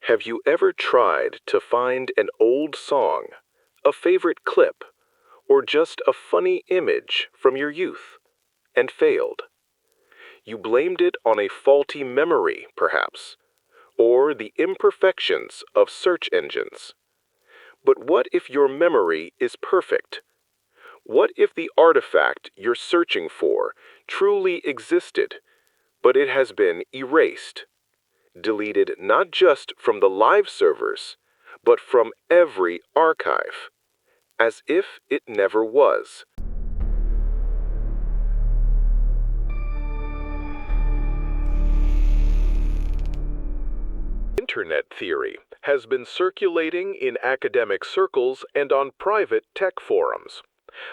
Have you ever tried to find an old song, a favorite clip, or just a funny image from your youth, and failed? You blamed it on a faulty memory, perhaps, or the imperfections of search engines. But what if your memory is perfect? What if the artifact you're searching for truly existed, but it has been erased, deleted not just from the live servers, but from every archive, as if it never was? Internet theory has been circulating in academic circles and on private tech forums.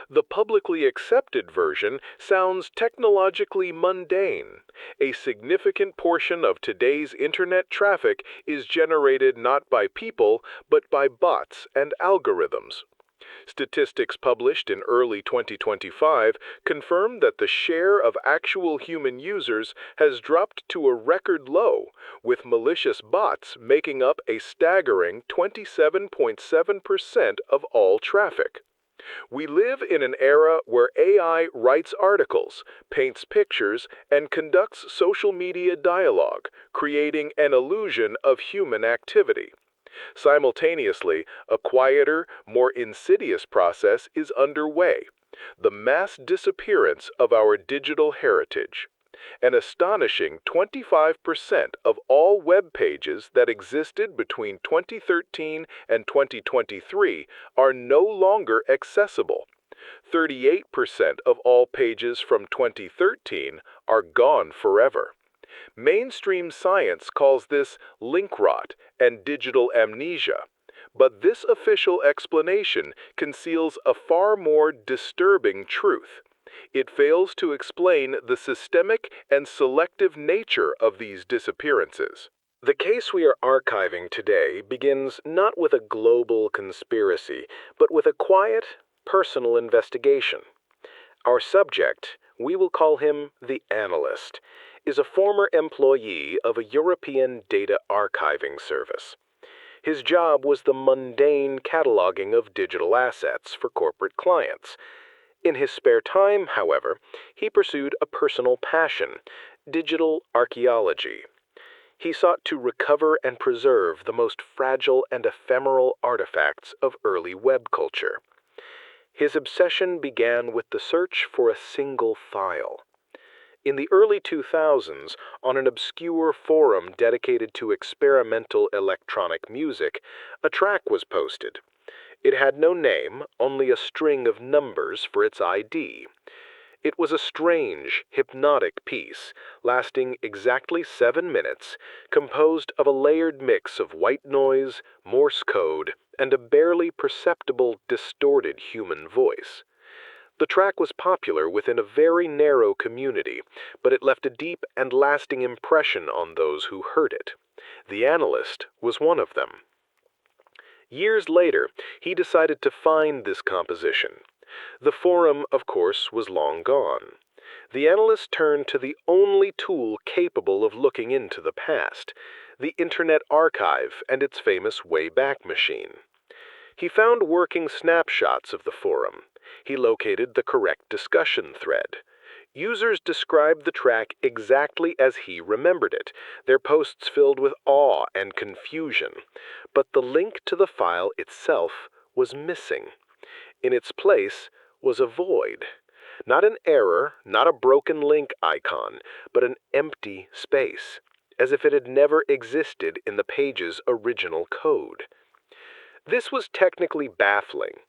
The publicly accepted version sounds technologically mundane. A significant portion of today's internet traffic is generated not by people, but by bots and algorithms. Statistics published in early 2025 confirm that the share of actual human users has dropped to a record low, with malicious bots making up a staggering 27.7% of all traffic. We live in an era where AI writes articles, paints pictures, and conducts social media dialogue, creating an illusion of human activity. Simultaneously, a quieter, more insidious process is underway: the mass disappearance of our digital heritage. An astonishing 25% of all web pages that existed between 2013 and 2023 are no longer accessible. 38% of all pages from 2013 are gone forever. Mainstream science calls this link rot and digital amnesia, but this official explanation conceals a far more disturbing truth. It fails to explain the systemic and selective nature of these disappearances. The case we are archiving today begins not with a global conspiracy, but with a quiet, personal investigation. Our subject, we will call him the analyst, is a former employee of a European data archiving service. His job was the mundane cataloging of digital assets for corporate clients. In his spare time, however, he pursued a personal passion: digital archaeology. He sought to recover and preserve the most fragile and ephemeral artifacts of early web culture. His obsession began with the search for a single file. In the early 2000s, on an obscure forum dedicated to experimental electronic music, a track was posted. It had no name, only a string of numbers for its ID. It was a strange, hypnotic piece, lasting exactly 7 minutes, composed of a layered mix of white noise, Morse code, and a barely perceptible, distorted human voice. The track was popular within a very narrow community, but it left a deep and lasting impression on those who heard it. The analyst was one of them. Years later, he decided to find this composition. The forum, of course, was long gone. The analyst turned to the only tool capable of looking into the past: the Internet Archive and its famous Wayback Machine. He found working snapshots of the forum. He located the correct discussion thread. Users described the track exactly as he remembered it, their posts filled with awe and confusion. But the link to the file itself was missing. In its place was a void. Not an error, not a broken link icon, but an empty space, as if it had never existed in the page's original code. This was technically baffling.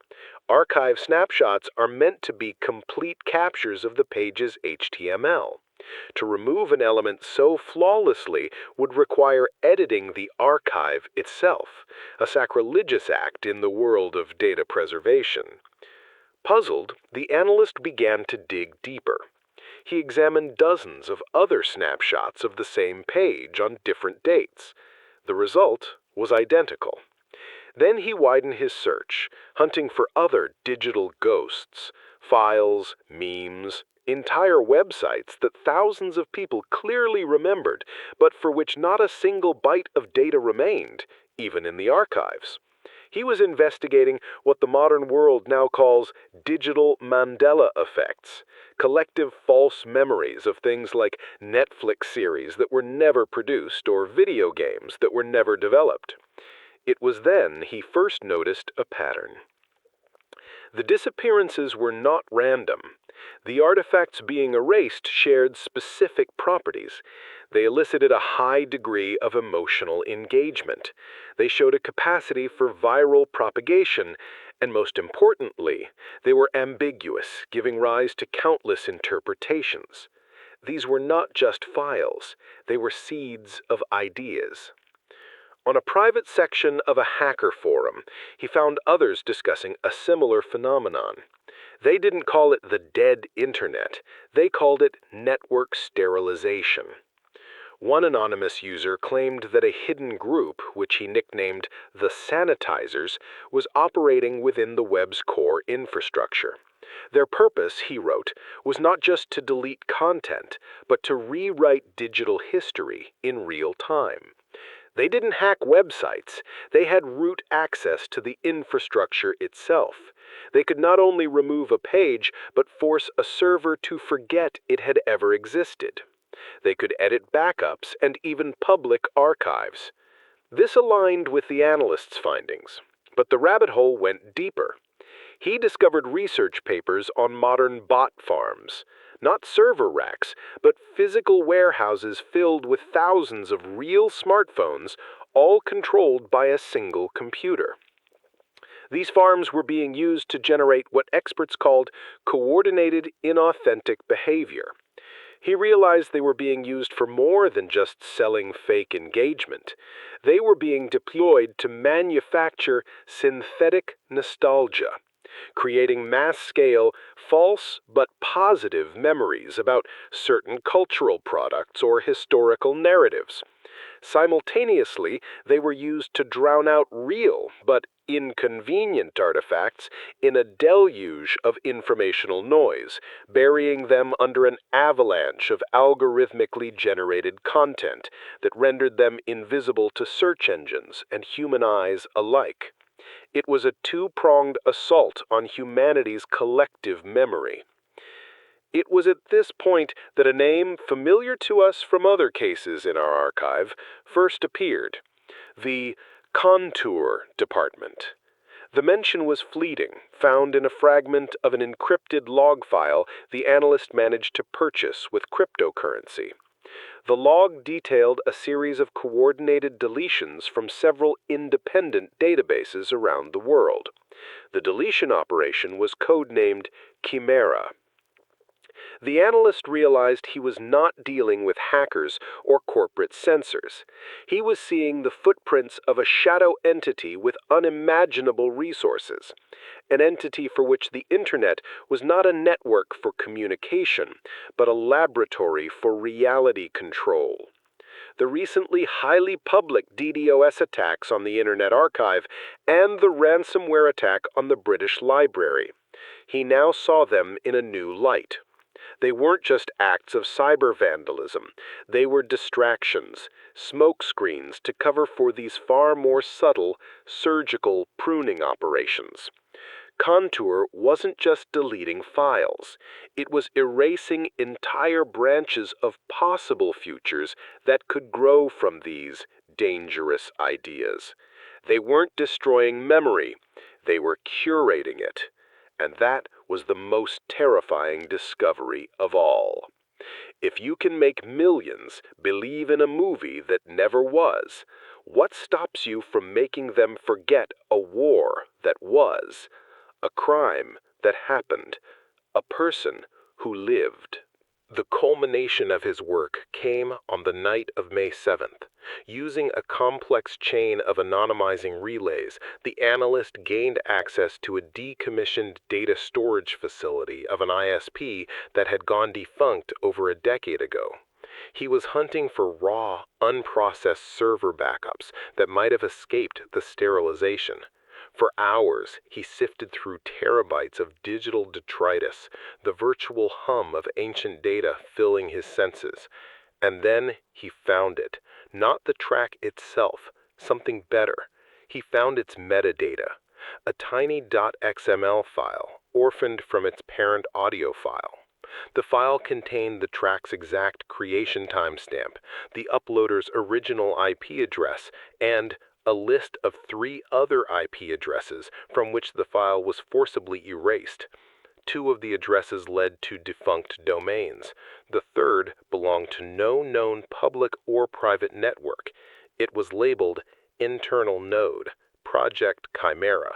Archive snapshots are meant to be complete captures of the page's HTML. To remove an element so flawlessly would require editing the archive itself, a sacrilegious act in the world of data preservation. Puzzled, the analyst began to dig deeper. He examined dozens of other snapshots of the same page on different dates. The result was identical. Then he widened his search, hunting for other digital ghosts, files, memes, entire websites that thousands of people clearly remembered, but for which not a single byte of data remained, even in the archives. He was investigating what the modern world now calls digital Mandela effects, collective false memories of things like Netflix series that were never produced or video games that were never developed. It was then he first noticed a pattern. The disappearances were not random. The artifacts being erased shared specific properties. They elicited a high degree of emotional engagement. They showed a capacity for viral propagation, and most importantly, they were ambiguous, giving rise to countless interpretations. These were not just files, they were seeds of ideas. On a private section of a hacker forum, he found others discussing a similar phenomenon. They didn't call it the dead internet, they called it network sterilization. One anonymous user claimed that a hidden group, which he nicknamed the Sanitizers, was operating within the web's core infrastructure. Their purpose, he wrote, was not just to delete content, but to rewrite digital history in real time. They didn't hack websites, they had root access to the infrastructure itself. They could not only remove a page, but force a server to forget it had ever existed. They could edit backups and even public archives. This aligned with the analyst's findings, but the rabbit hole went deeper. He discovered research papers on modern bot farms, not server racks, but physical warehouses filled with thousands of real smartphones, all controlled by a single computer. These farms were being used to generate what experts called coordinated inauthentic behavior. He realized they were being used for more than just selling fake engagement. They were being deployed to manufacture synthetic nostalgia, creating mass-scale, false but positive memories about certain cultural products or historical narratives. Simultaneously, they were used to drown out real but inconvenient artifacts in a deluge of informational noise, burying them under an avalanche of algorithmically generated content that rendered them invisible to search engines and human eyes alike. It was a two-pronged assault on humanity's collective memory. It was at this point that a name familiar to us from other cases in our archive first appeared: the Contour Department. The mention was fleeting, found in a fragment of an encrypted log file the analyst managed to purchase with cryptocurrency. The log detailed a series of coordinated deletions from several independent databases around the world. The deletion operation was codenamed Chimera. The analyst realized he was not dealing with hackers or corporate censors. He was seeing the footprints of a shadow entity with unimaginable resources, an entity for which the Internet was not a network for communication, but a laboratory for reality control. The recently highly public DDoS attacks on the Internet Archive and the ransomware attack on the British Library. He now saw them in a new light. They weren't just acts of cyber vandalism. They were distractions, smokescreens to cover for these far more subtle, surgical pruning operations. Contour wasn't just deleting files. It was erasing entire branches of possible futures that could grow from these dangerous ideas. They weren't destroying memory. They were curating it. And that was the most terrifying discovery of all. If you can make millions believe in a movie that never was, what stops you from making them forget a war that was, a crime that happened, a person who lived? The culmination of his work came on the night of May 7th. Using a complex chain of anonymizing relays, the analyst gained access to a decommissioned data storage facility of an ISP that had gone defunct over a decade ago. He was hunting for raw, unprocessed server backups that might have escaped the sterilization. For hours, he sifted through terabytes of digital detritus, the virtual hum of ancient data filling his senses. And then he found it, not the track itself, something better. He found its metadata, a tiny .xml file, orphaned from its parent audio file. The file contained the track's exact creation timestamp, the uploader's original IP address, and a list of 3 other IP addresses from which the file was forcibly erased. 2 of the addresses led to defunct domains. The third belonged to no known public or private network. It was labeled Internal Node, Project Chimera,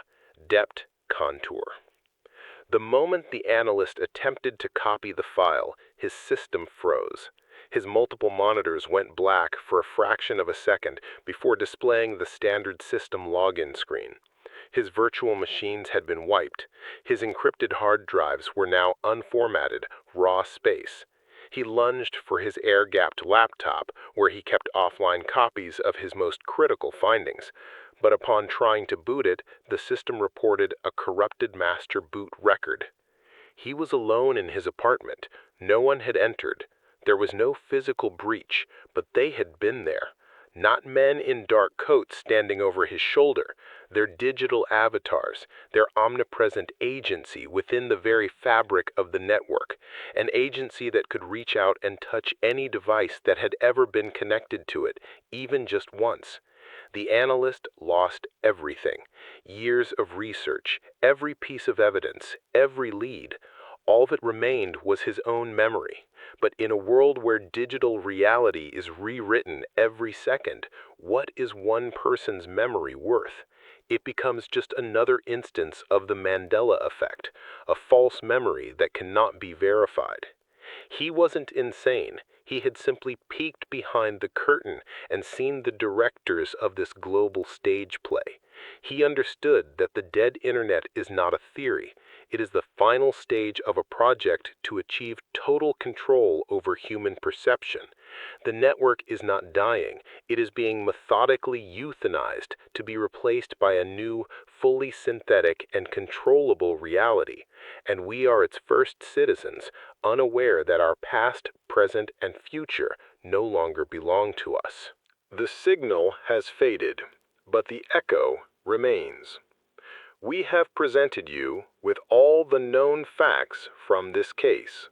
Depth Contour. The moment the analyst attempted to copy the file, his system froze. His multiple monitors went black for a fraction of a second before displaying the standard system login screen. His virtual machines had been wiped. His encrypted hard drives were now unformatted, raw space. He lunged for his air-gapped laptop, where he kept offline copies of his most critical findings. But upon trying to boot it, the system reported a corrupted master boot record. He was alone in his apartment. No one had entered. There was no physical breach, but they had been there. Not men in dark coats standing over his shoulder, their digital avatars, their omnipresent agency within the very fabric of the network, an agency that could reach out and touch any device that had ever been connected to it, even just once. The analyst lost everything. Years of research, every piece of evidence, every lead. All that remained was his own memory. But in a world where digital reality is rewritten every second, what is one person's memory worth? It becomes just another instance of the Mandela effect, a false memory that cannot be verified. He wasn't insane. He had simply peeked behind the curtain and seen the directors of this global stage play. He understood that the dead internet is not a theory. It is the final stage of a project to achieve total control over human perception. The network is not dying. It is being methodically euthanized to be replaced by a new, fully synthetic and controllable reality. And we are its first citizens, unaware that our past, present, and future no longer belong to us. The signal has faded, but the echo remains. We have presented you with all the known facts from this case.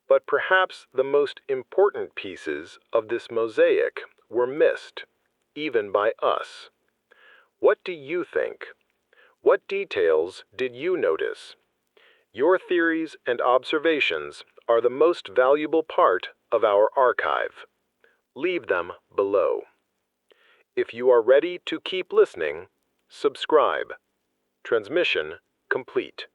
But perhaps the most important pieces of this mosaic were missed, even by us. What do you think? What details did you notice? Your theories and observations are the most valuable part of our archive. Leave them below. If you are ready to keep listening, subscribe. Transmission complete.